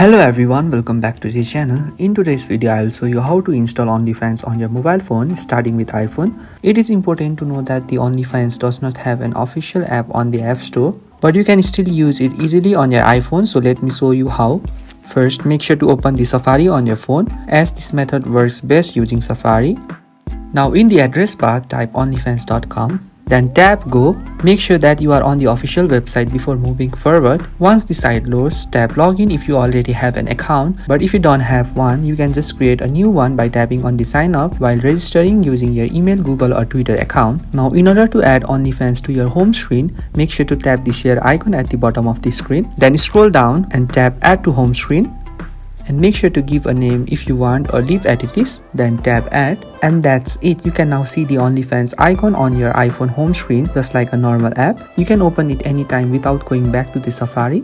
Hello everyone, welcome back to the channel. In today's video, I will show you how to install OnlyFans on your mobile phone starting with iPhone. It is important to know that the OnlyFans does not have an official app on the App Store, but you can still use it easily on your iPhone, so let me show you how. First, make sure to open the Safari on your phone, as this method works best using Safari. Now in the address bar, type onlyfans.com. Then tap go. Make sure that you are on the official website before moving forward. Once the site loads, tap login if you already have an account, but if you don't have one, you can just create a new one by tapping on the sign up while registering using your email, Google or Twitter account. Now in order to add OnlyFans to your home screen, make sure to tap the share icon at the bottom of the screen. Then scroll down and tap add to home screen. And make sure to give a name if you want or leave as it is, then tap add, and that's it. You can now see the OnlyFans icon on your iPhone home screen just like a normal app. You can open it anytime without going back to the Safari.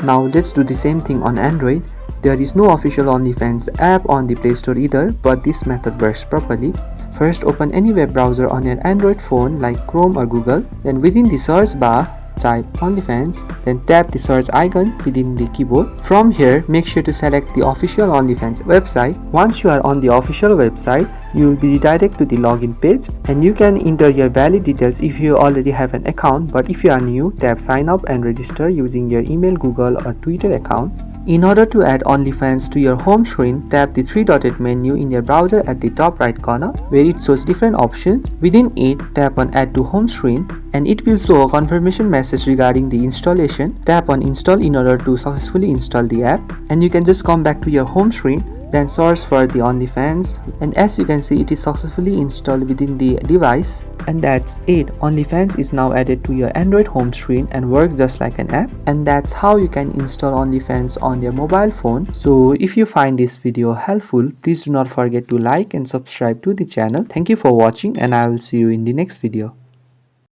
Now let's do the same thing on Android. There is no official OnlyFans app on the Play Store either, but this method works properly. First, open any web browser on your Android phone like Chrome or Google. Then within the search bar, type OnlyFans, then tap the search icon within the keyboard. From here, make sure to select the official OnlyFans website. Once you are on the official website, you will be redirected to the login page, and you can enter your valid details if you already have an account, but if you are new, tap sign up and register using your email, Google or Twitter account. In order to add OnlyFans to your home screen, tap the three-dotted menu in your browser at the top right corner where it shows different options. Within it, tap on add to home screen and it will show a confirmation message regarding the installation. Tap on install in order to successfully install the app, and you can just come back to your home screen. Then search for the OnlyFans, and as you can see, it is successfully installed within the device. And that's it. OnlyFans is now added to your Android home screen and works just like an app. And that's how you can install OnlyFans on your mobile phone. So if you find this video helpful, please do not forget to like and subscribe to the channel. Thank you for watching, and I will see you in the next video.